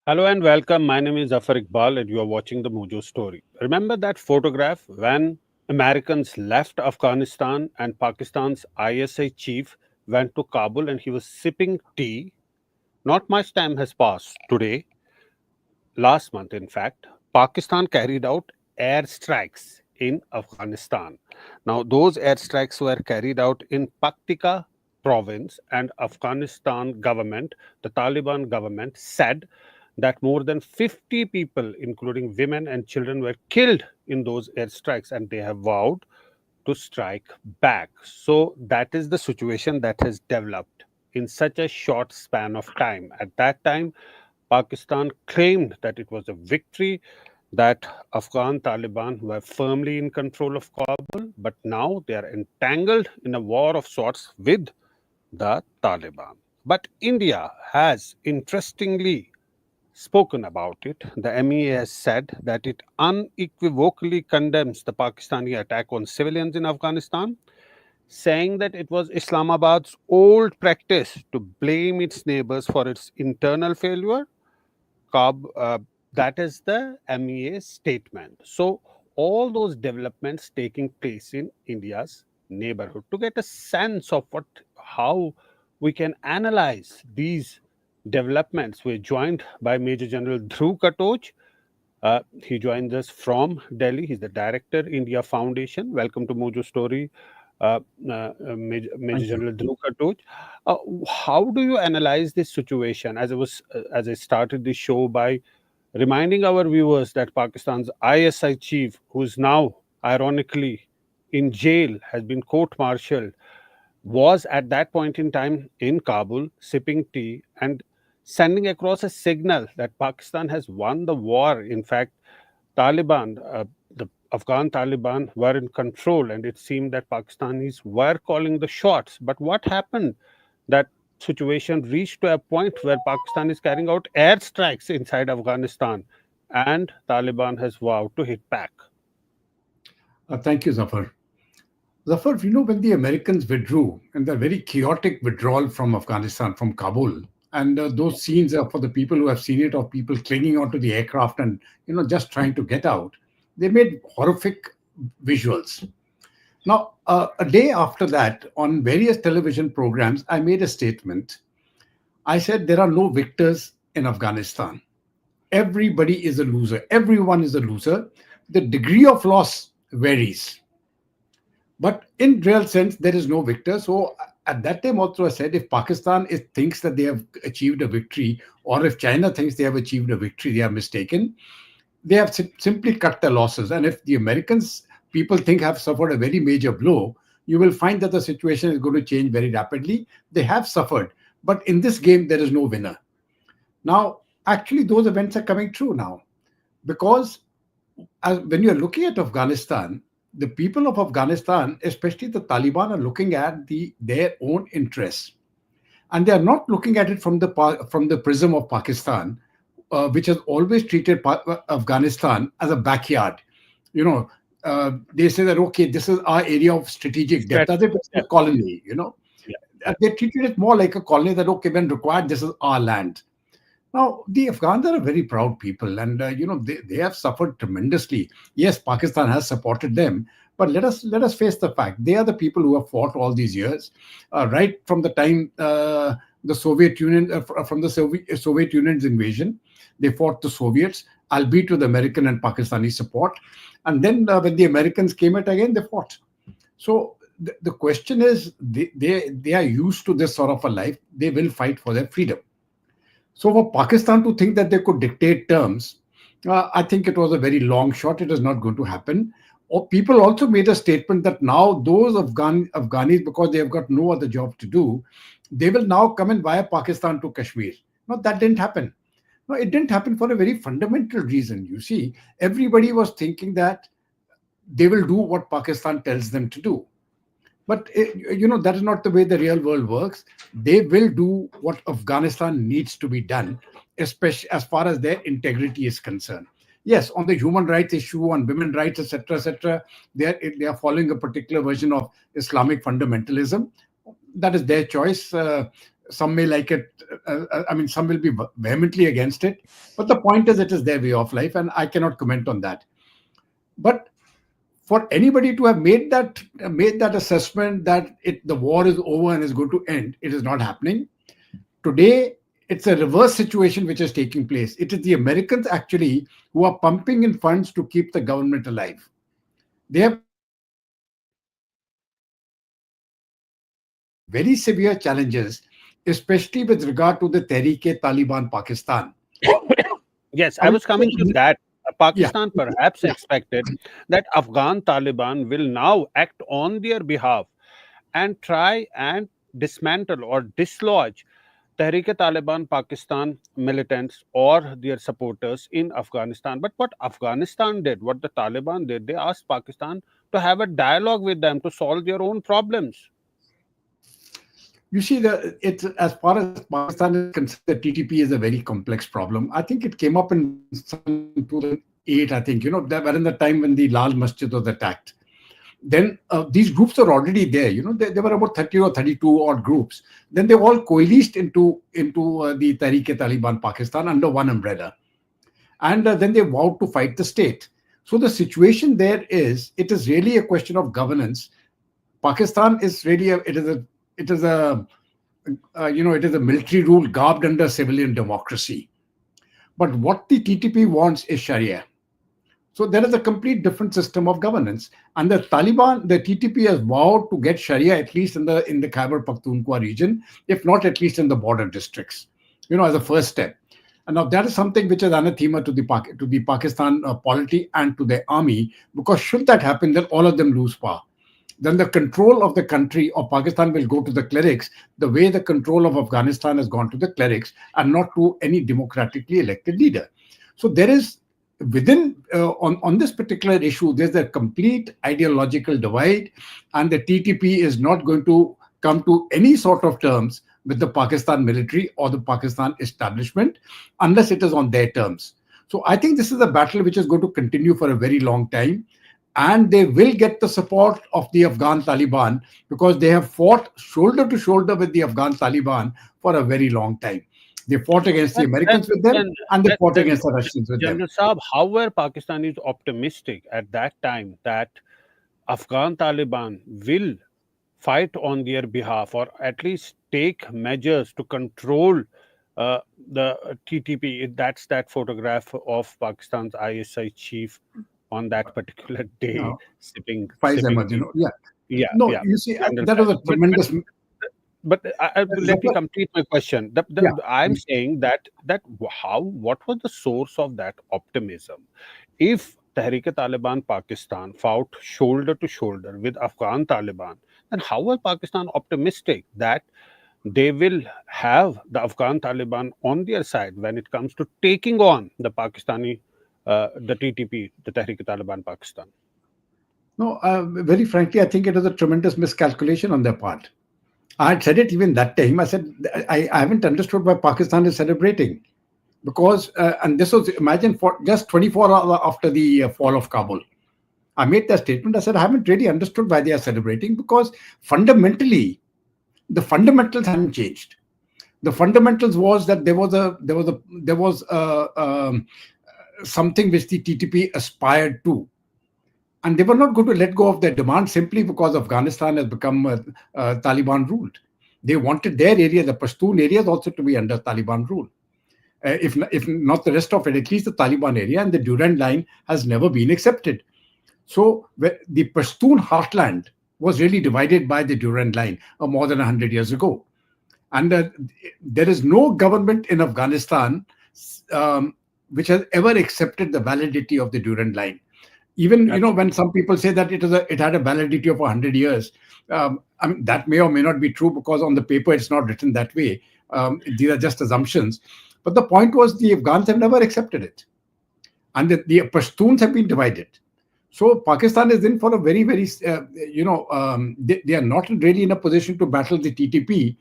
Hello and welcome. My name is Zaffar Iqbal and you are watching the Mojo Story. Remember that photograph when Americans left Afghanistan and Pakistan's ISI chief went to Kabul and he was sipping tea? Not much time has passed. Today, last month in fact, Pakistan carried out airstrikes in Afghanistan. Now, those airstrikes were carried out in Paktika province, and Afghanistan government, the Taliban government, said that more than 50 people, including women and children, were killed in those airstrikes, and they have vowed to strike back. So that is the situation that has developed in such a short span of time. At that time, Pakistan claimed that it was a victory, that Afghan Taliban were firmly in control of Kabul, but now they are entangled in a war of sorts with the Taliban. But India has interestingly spoken about it. The MEA has said that it unequivocally condemns the Pakistani attack on civilians in Afghanistan, saying that it was Islamabad's old practice to blame its neighbors for its internal failure. Kab, that is the MEA statement. So, all those developments taking place in India's neighborhood, to get a sense of how we can analyze these developments, we're joined by Major General Dhruv Katoch. He joins us from Delhi. He's the director, India Foundation. Welcome to Mojo Story, Major Thank you. General Dhruv Katoch. Uh, how do you analyze this situation? As I started the show by reminding our viewers that Pakistan's ISI chief, who is now ironically in jail, has been court-martialed, was at that point in time in Kabul sipping tea and sending across a signal that Pakistan has won the war. In fact, the Afghan Taliban were in control, and it seemed that Pakistanis were calling the shots. But what happened? That situation reached to a point where Pakistan is carrying out airstrikes inside Afghanistan, and Taliban has vowed to hit back. Thank you, Zafar. Zafar, when the Americans withdrew and the very chaotic withdrawal from Afghanistan, from Kabul, and those scenes are for the people who have seen it of people clinging onto the aircraft and, just trying to get out, they made horrific visuals. Now, a day after that, on various television programs, I made a statement. I said there are no victors in Afghanistan. Everybody is a loser. Everyone is a loser. The degree of loss varies. But in real sense, there is no victor. So at that time also I said, if Pakistan thinks that they have achieved a victory, or if China thinks they have achieved a victory, they are mistaken. They have simply cut their losses. And if the Americans, people think, have suffered a very major blow, you will find that the situation is going to change very rapidly. They have suffered. But in this game, there is no winner. Now, actually, those events are coming true now. Because when you're looking at Afghanistan, the people of Afghanistan, especially the Taliban, are looking at their own interests, and they are not looking at it from the prism of Pakistan, which has always treated Afghanistan as a backyard. You know, they say that, okay, this is our area of strategic depth, as if it's a Yeah, colony. yeah. They treated it more like a colony, that okay, when required, this is our land. Now, the Afghans are a very proud people, and they have suffered tremendously. Yes, Pakistan has supported them, but let us face the fact: they are the people who have fought all these years, right from the time the Soviet Union, from the Soviet Union's invasion. They fought the Soviets, albeit with American and Pakistani support, and then when the Americans came at again, they fought. So the question is, they are used to this sort of a life. They will fight for their freedom. So for Pakistan to think that they could dictate terms, I think it was a very long shot. It is not going to happen. Or people also made a statement that now those Afghanis, because they have got no other job to do, they will now come in via Pakistan to Kashmir. No, that didn't happen. No, it didn't happen for a very fundamental reason. You see, everybody was thinking that they will do what Pakistan tells them to do. But that is not the way the real world works. They will do what Afghanistan needs to be done, especially as far as their integrity is concerned. Yes, on the human rights issue, on women rights, etc., they are following a particular version of Islamic fundamentalism. That is their choice. Some may like it. I mean, some will be vehemently against it. But the point is, it is their way of life, and I cannot comment on that. But for anybody to have made that assessment that the war is over and is going to end, it is not happening. Today, it's a reverse situation which is taking place. It is the Americans actually who are pumping in funds to keep the government alive. They have very severe challenges, especially with regard to the Tehreek-e-Taliban Pakistan. Yes, I I mean, was coming to that. yeah, Pakistan perhaps expected that Afghan Taliban will now act on their behalf and try and dismantle or dislodge Tehrik-e-Taliban Pakistan militants or their supporters in Afghanistan. But what Afghanistan did, what the Taliban did, they asked Pakistan to have a dialogue with them to solve their own problems. you see, it's as far as Pakistan is concerned, the TTP is a very complex problem. I think it came up in 2008. I think that were in the time when the Lal Masjid was attacked. Then these groups are already there. There were about 30 or 32 odd groups. Then they all coalesced into the Tehreek-e-Taliban Pakistan under one umbrella, and then they vowed to fight the state. So the situation there it is really a question of governance. Pakistan is really it is a military rule garbed under civilian democracy. But what the TTP wants is Sharia. So there is a complete different system of governance. And the TTP has vowed to get Sharia at least in the Khyber Pakhtunkhwa region, if not at least in the border districts, as a first step. And now that is something which is anathema to the Pakistan polity and to their army, because should that happen, then all of them lose power. Then the control of the country of Pakistan will go to the clerics, the way the control of Afghanistan has gone to the clerics and not to any democratically elected leader. So there is on this particular issue, there's a complete ideological divide, and the TTP is not going to come to any sort of terms with the Pakistan military or the Pakistan establishment unless it is on their terms. So I think this is a battle which is going to continue for a very long time, and they will get the support of the Afghan Taliban because they have fought shoulder to shoulder with the Afghan Taliban for a very long time. They fought against the Then, Americans with them, then, and they fought then against the Russians with them. General Saab, how were Pakistanis optimistic at that time that Afghan Taliban will fight on their behalf or at least take measures to control the TTP? That's that photograph of Pakistan's ISI chief on that particular day No, Faiz sipping Ahmad, tea. yeah. Yeah, No, yeah. you see, General that was Saab. a tremendous. But let me Zafar, complete my question. yeah. I'm saying what was the source of that optimism? If Tehrik-e-Taliban Pakistan fought shoulder to shoulder with Afghan Taliban, then how was Pakistan optimistic that they will have the Afghan Taliban on their side when it comes to taking on the TTP, the Tehrik-e-Taliban Pakistan? No, very frankly, I think it was a tremendous miscalculation on their part. I had said it even that time. I said, I haven't understood why Pakistan is celebrating. Because, and this was, imagine, for just 24 hours after the fall of Kabul. I made that statement. I said, I haven't really understood why they are celebrating because fundamentally, the fundamentals hadn't changed. The fundamentals was that there was something which the TTP aspired to, and they were not going to let go of their demand simply because Afghanistan has become Taliban ruled. They wanted their area, the Pashtun areas, also to be under Taliban rule. If not the rest of it, at least the Taliban area, and the Durand line has never been accepted. So the Pashtun heartland was really divided by the Durand line more than 100 years ago. And there is no government in Afghanistan which has ever accepted the validity of the Durand line. Even when some people say that it had a validity of 100 years, I mean that may or may not be true because on the paper it's not written that way. These are just assumptions. But the point was the Afghans have never accepted it, and the Pashtuns have been divided. So Pakistan is in for a very, very, they are not really in a position to battle the TTP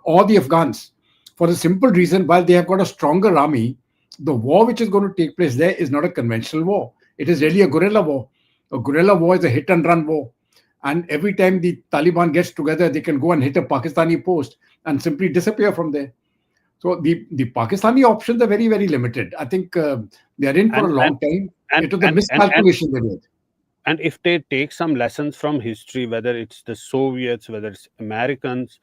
or the Afghans for the simple reason while they have got a stronger army, the war which is going to take place there is not a conventional war. It is really a guerrilla war. A guerrilla war is a hit and run war. And every time the Taliban gets together, they can go and hit a Pakistani post and simply disappear from there. So the Pakistani options are very, very limited. I think they are in for and a and long time. and It was a and and, and miscalculation they made. and if they take some lessons from history, whether it's the Soviets, whether it's Americans,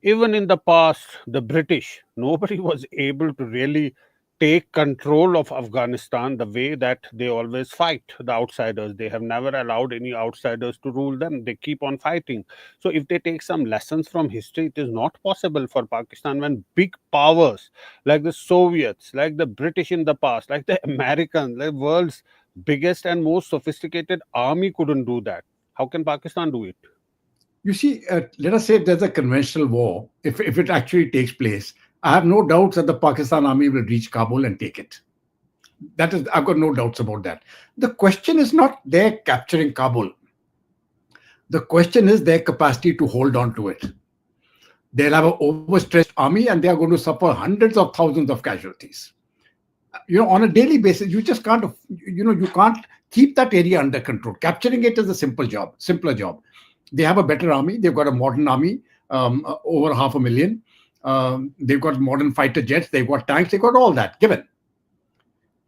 even in the past the British, nobody was able to really take control of Afghanistan the way that they always fight the outsiders. They have never allowed any outsiders to rule them. They keep on fighting. So if they take some lessons from history, it is not possible for Pakistan when big powers like the Soviets, like the British in the past, like the Americans, like world's biggest and most sophisticated army couldn't do that. How can Pakistan do it? You see, let us say if there's a conventional war, if it actually takes place, I have no doubts that the Pakistan army will reach Kabul and take it. That is, I've got no doubts about that. The question is not their capturing Kabul. The question is their capacity to hold on to it. They'll have an overstretched army and they are going to suffer hundreds of thousands of casualties. On a daily basis, you just can't, you can't keep that area under control. Capturing it is a simpler job. They have a better army. They've got a modern army, over 500,000. They've got modern fighter jets. They've got tanks. They've got all that given.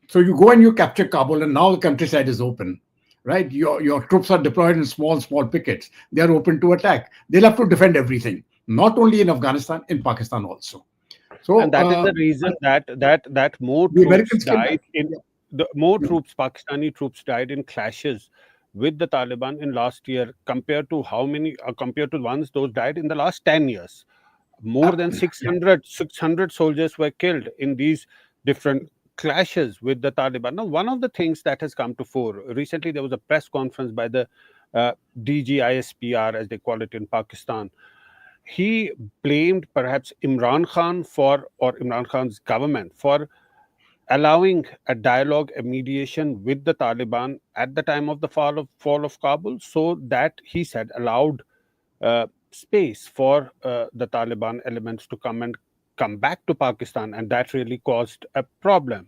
So you go and you capture Kabul, and now the countryside is open, right? Your troops are deployed in small pickets. They are open to attack. They'll have to defend everything, not only in Afghanistan, in Pakistan also. So And that is the reason that more the troops Americans came died back. in Yeah, the more yeah. troops, Pakistani troops died in clashes with the Taliban in last year compared to how many compared to ones those died in the last 10 years. More Uh, than yeah. 600 soldiers were killed in these different clashes with the Taliban. Now, one of the things that has come to fore recently, there was a press conference by the DGISPR, as they call it in Pakistan. He blamed perhaps Imran Khan for, or Imran Khan's government for allowing a dialogue, a mediation with the Taliban at the time of the fall of Kabul, so that he said allowed space for the Taliban elements to come back to Pakistan, and that really caused a problem.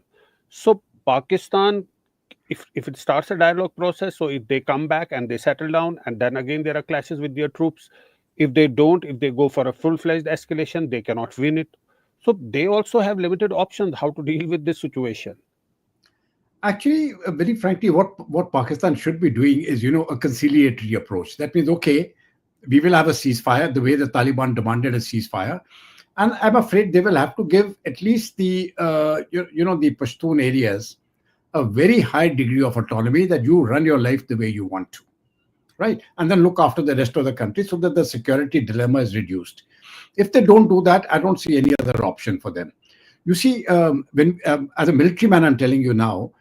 So Pakistan, if it starts a dialogue process, so if they come back and they settle down, and then again there are clashes with their troops. If they don't, if they go for a full-fledged escalation, they cannot win it. So they also have limited options how to deal with this situation. Actually, very frankly, what Pakistan should be doing is, a conciliatory approach. That means, okay, we will have a ceasefire the way the Taliban demanded a ceasefire, and I'm afraid they will have to give at least the Pashtun areas a very high degree of autonomy, that you run your life the way you want to, right? And then look after the rest of the country so that the security dilemma is reduced. If they don't do that, I don't see any other option for them. You see, when as a military man, I'm telling you now,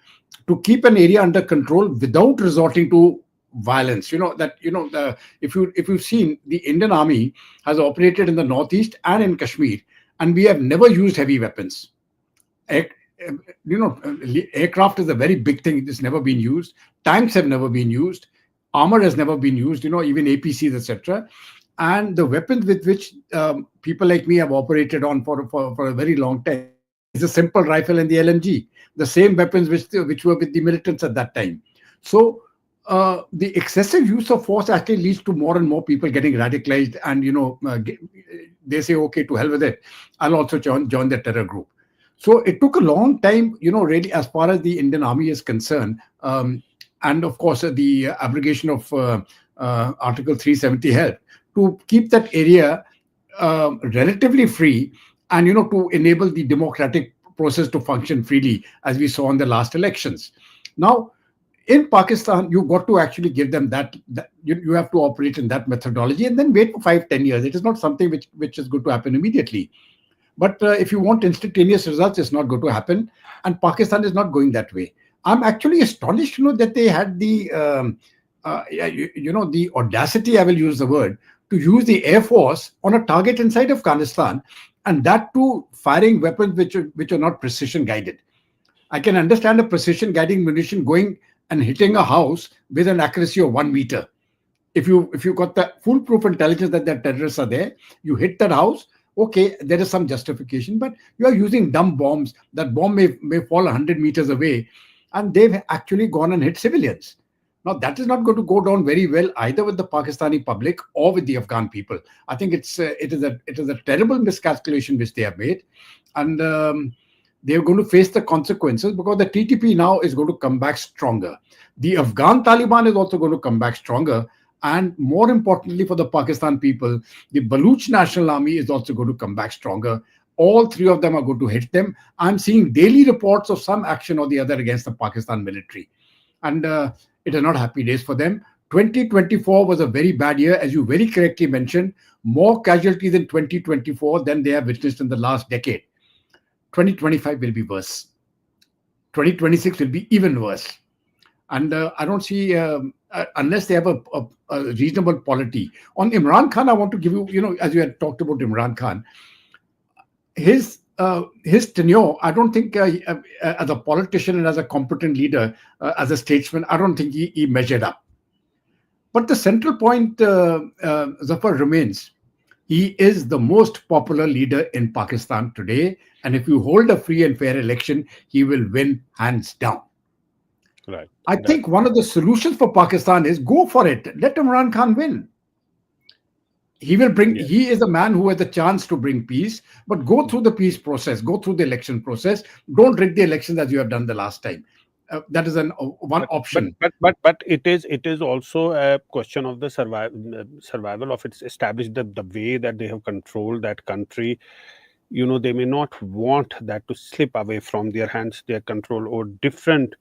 to keep an area under control without resorting to violence. If you've seen, the Indian army has operated in the northeast and in Kashmir, and we have never used heavy weapons. Air, Aircraft is a very big thing. It's never been used. Tanks have never been used. Armor has never been used. Even APCs, etc. And the weapons with which people like me have operated on for a very long time is a simple rifle and the LMG, the same weapons which were with the militants at that time. So the excessive use of force actually leads to more and more people getting radicalized, and they say, okay, to hell with it, I'll also join the terror group. So it took a long time, really, as far as the Indian army is concerned, and of course the abrogation of Article 370 helped to keep that area relatively free, and to enable the democratic process to function freely, as we saw in the last elections. Now, in Pakistan, you've got to actually give them that you have to operate in that methodology, and then wait for 5-10 years. It is not something which is going to happen immediately. But if you want instantaneous results, it's not going to happen, and Pakistan is not going that way. I'm actually astonished, that they had the audacity, I will use the word, to use the air force on a target inside Afghanistan, and that too firing weapons which are not precision guided. I can understand a precision guiding munition going and hitting a house with an accuracy of 1 meter. If you got the foolproof intelligence that the terrorists are there, you hit that house. Okay, there is some justification, but you are using dumb bombs. That bomb may fall 100 meters away, and they've actually gone and hit civilians. Now, that is not going to go down very well either with the Pakistani public or with the Afghan people. I think it is a terrible miscalculation which they have made, and they are going to face the consequences because the TTP now is going to come back stronger. The Afghan Taliban is also going to come back stronger, and more importantly for the Pakistan people, the Baluch National Army is also going to come back stronger. All three of them are going to hit them. I'm seeing daily reports of some action or the other against the Pakistan military, and it are not happy days for them. 2024 was a very bad year, as you very correctly mentioned. More casualties in 2024 than they have witnessed in the last decade. 2025 will be worse. 2026 will be even worse. And I don't see, unless they have a reasonable polity. On Imran Khan, I want to give you, as you had talked about Imran Khan, his tenure, I don't think as a politician and as a competent leader, as a statesman, I don't think he measured up. But the central point, Zaffar, remains. He is the most popular leader in Pakistan today. And if you hold a free and fair election, he will win hands down. Right. I think one of the solutions for Pakistan is go for it. Let Imran Khan win. He will bring, Yes. he is a man who has a chance to bring peace, but go through the peace process, go through the election process. Don't rig the elections as you have done the last time. That is one option. But it is also a question of the survival of its established, the way that they have controlled that country. They may not want that to slip away from their hands, their control, or different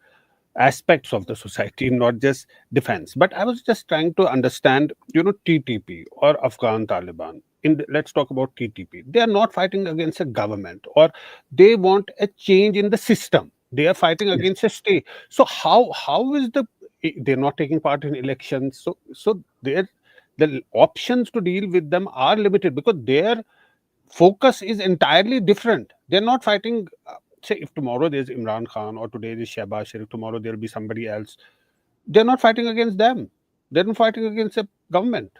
aspects of the society, not just defense. But I was just trying to understand, TTP or Afghan Taliban. Let's talk about TTP. They are not fighting against a government, or they want a change in the system. They are fighting Yes. against a state. So how is they're not taking part in elections? So the options to deal with them are limited because their focus is entirely different. They're not fighting. Say, if tomorrow there's Imran Khan or today there's Shehbaz Sharif, tomorrow there'll be somebody else. They're not fighting against them. They're not fighting against a government.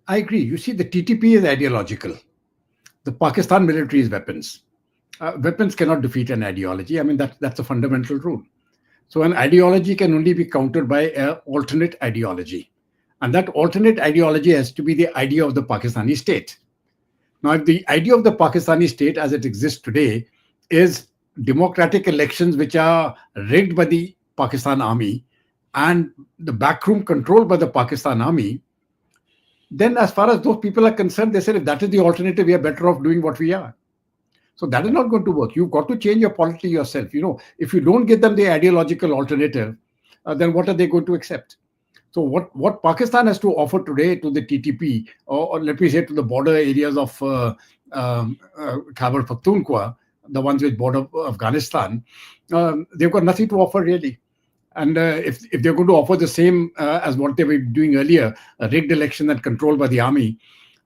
I agree. You see, the TTP is ideological. The Pakistan military is weapons. Weapons cannot defeat an ideology. I mean, that's a fundamental rule. So an ideology can only be countered by an alternate ideology. And that alternate ideology has to be the idea of the Pakistani state. Now, if the idea of the Pakistani state as it exists today is democratic elections which are rigged by the Pakistan army and the backroom controlled by the Pakistan army, then as far as those people are concerned, they said if that is the alternative, we are better off doing what we are. So that is not going to work. You've got to change your polity yourself. If you don't give them the ideological alternative, then what are they going to accept? So what Pakistan has to offer today to the TTP, or let me say to the border areas of Khyber Pakhtunkhwa, the ones which border Afghanistan, they've got nothing to offer really. And if they're going to offer the same as what they were doing earlier, a rigged election and controlled by the army,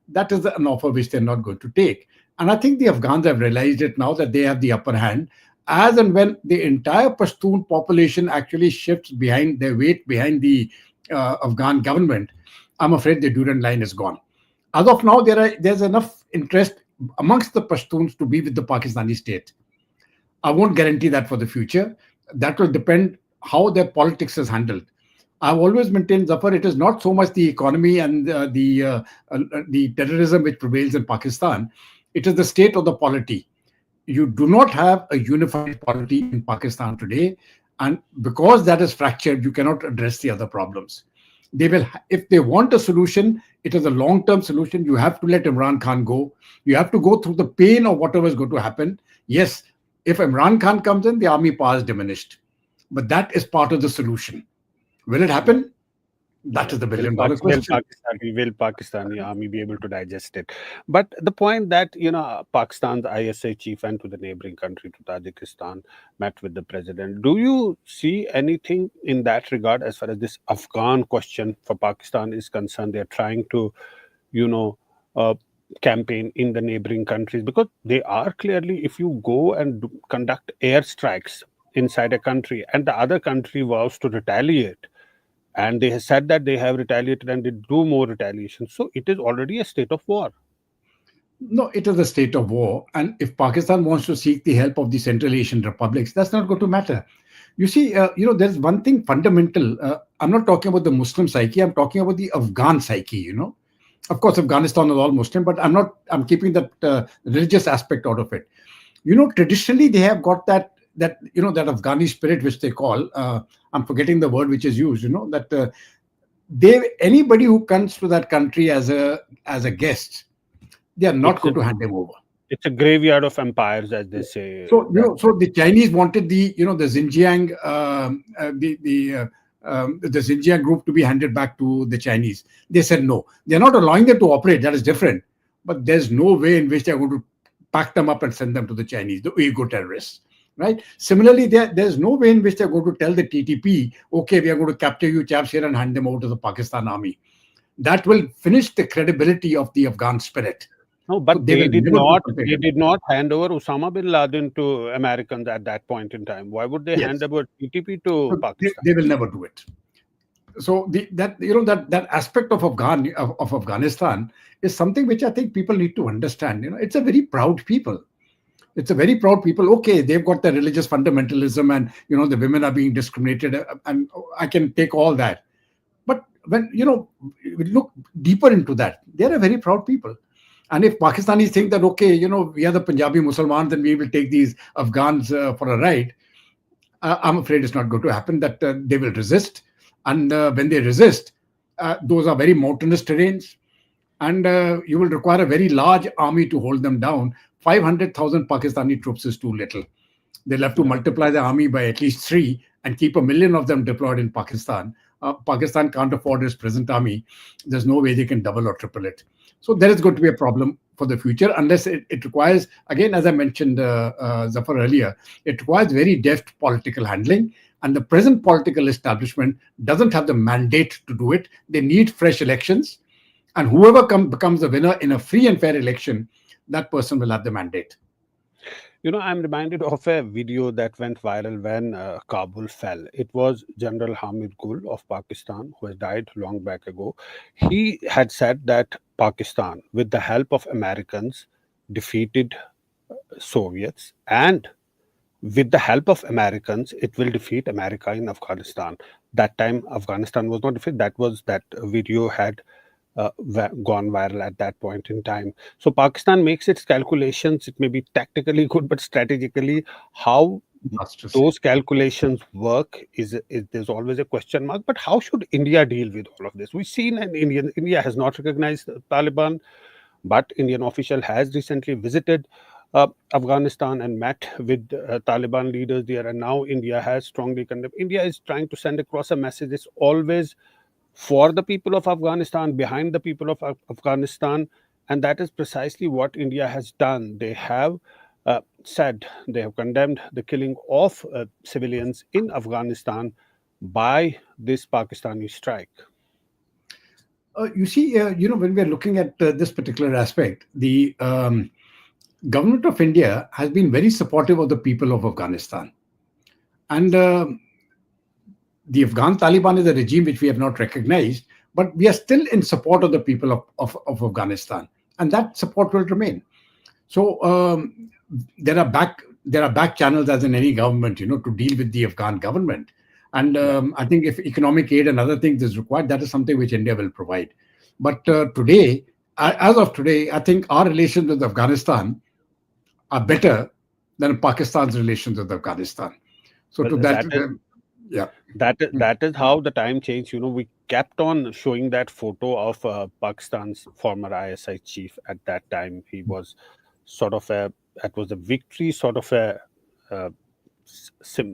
that is an offer which they're not going to take. And I think the Afghans have realized it now that they have the upper hand. As and when the entire Pashtun population actually shifts behind their weight behind the Afghan government, I'm afraid the Durand line is gone. As of now, there's enough interest amongst the Pashtuns to be with the Pakistani state. I won't guarantee that for the future. That will depend how their politics is handled. I've always maintained, Zaffar, it is not so much the economy and the terrorism which prevails in Pakistan. It is the state of the polity. You do not have a unified polity in Pakistan today, and because that is fractured, you cannot address the other problems. If they want a solution, it is a long-term solution. You have to let Imran Khan go. You have to go through the pain of whatever is going to happen. Yes, if Imran Khan comes in, the army power is diminished, but that is part of the solution. Will it happen? That is the billion-dollar question. Will Pakistani army be able to digest it? But the point that, Pakistan's ISA chief went to the neighboring country, to Tajikistan, met with the president. Do you see anything in that regard as far as this Afghan question for Pakistan is concerned? They're trying to, campaign in the neighboring countries because they are clearly, if you go and conduct airstrikes inside a country and the other country vows to retaliate, and they have said that they have retaliated and they do more retaliation. So it is already a state of war. No, it is a state of war. And if Pakistan wants to seek the help of the Central Asian republics, that's not going to matter. You see, there's one thing fundamental. I'm not talking about the Muslim psyche. I'm talking about the Afghan psyche. Of course, Afghanistan is all Muslim, but I'm keeping that religious aspect out of it. Traditionally they have got that Afghani spirit, which they call. I'm forgetting the word which is used. That they anybody who comes to that country as a guest, they are not It's a going to hand them over. it's a graveyard of empires, as they say. That So the Chinese wanted the Xinjiang the Xinjiang group to be handed back to the Chinese. They said no. They're not allowing them to operate. That is different. But there's no way in which they're going to pack them up and send them to the Chinese, the Uyghur terrorists. Right. Similarly, there's no way in which they're going to tell the TTP, okay, we are going to capture you chaps here and hand them over to the Pakistan army. That will finish the credibility of the Afghan spirit. No, So but they will never do something they like did not hand over Osama bin Laden to Americans at that point in time. Why would they that. hand Yes. over TTP to So Pakistan? they will never do it. So that aspect of Afghanistan is something which I think people need to understand. It's a very proud people. It's a very proud people. Okay, they've got the religious fundamentalism, and the women are being discriminated, and I can take all that. But when we look deeper into that, they're a very proud people. And if Pakistanis think that, okay, we are the Punjabi Muslims and we will take these Afghans for a ride, I'm afraid it's not going to happen. That they will resist, and when they resist, those are very mountainous terrains, and you will require a very large army to hold them down. 500,000 Pakistani troops is too little. They'll have to Yeah. multiply the army by at least three and keep 1 million of them deployed in Pakistan. Pakistan can't afford its present army. There's no way they can double or triple it. So there is going to be a problem for the future unless it requires, again, as I mentioned, Zaffar earlier, it requires very deft political handling. And the present political establishment doesn't have the mandate to do it. They need fresh elections. And whoever becomes the winner in a free and fair election, that person will have the mandate. I'm reminded of a video that went viral when Kabul fell. It was General Hamid Gul of Pakistan, who has died long back ago. He had said that Pakistan, with the help of Americans, defeated Soviets, and with the help of Americans, it will defeat America in Afghanistan. That time, Afghanistan was not defeated. That video had gone viral at that point in time. So Pakistan makes its calculations. It may be tactically good, but strategically, how Disastrous. those calculations work is there's always a question mark. But how should India deal with all of this? We've seen an India has not recognized the Taliban, but Indian official has recently visited Afghanistan and met with Taliban leaders there, and now India has strongly condemned. India is trying to send across a message. It's always for the people of Afghanistan, behind the people of Afghanistan, and that is precisely what India has done. They have said they have condemned the killing of civilians in Afghanistan by this Pakistani strike. You see, when we're looking at this particular aspect, the government of India has been very supportive of the people of Afghanistan. And the Afghan Taliban is a regime which we have not recognized, but we are still in support of the people of Afghanistan. And that support will remain. So there are back channels, as in any government, to deal with the Afghan government. And Yeah. I think if economic aid and other things is required, that is something which India will provide. But today, as of today, I think our relations with Afghanistan are better than Pakistan's relations with Afghanistan. So Well, to that, yeah. that is how the time changed. We kept on showing that photo of Pakistan's former ISI chief. At that time, he was sort of a that was a victory, sort of a uh,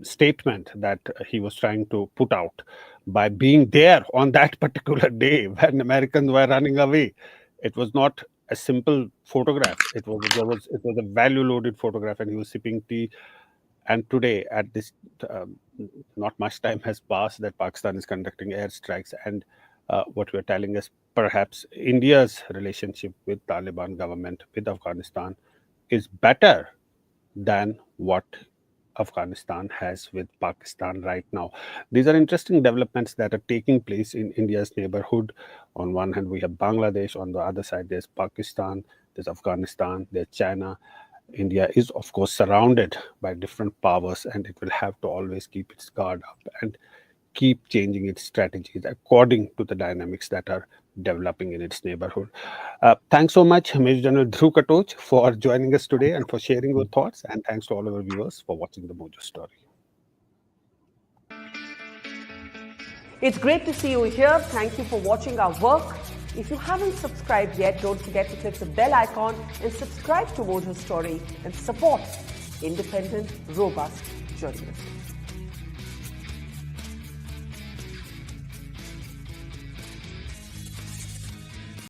statement that he was trying to put out by being there on that particular day when Americans were running away. It was not a simple photograph. It was a value loaded photograph, and he was sipping tea. And today, at this, um, not much time has passed that Pakistan is conducting airstrikes, and what we are telling is perhaps India's relationship with Taliban government with Afghanistan is better than what Afghanistan has with Pakistan right now. These are interesting developments that are taking place in India's neighborhood. On one hand, we have Bangladesh. On the other side, there's Pakistan, there's Afghanistan, there's China. India is, of course, surrounded by different powers, and it will have to always keep its guard up and keep changing its strategies according to the dynamics that are developing in its neighborhood. Thanks so much, Major General Dhruv Katoch, for joining us today and for sharing your thoughts. And thanks to all our viewers for watching the Mojo Story. It's great to see you here. Thank you for watching our work. If you haven't subscribed yet, don't forget to click the bell icon and subscribe to Mojo Story and support independent, robust journalism.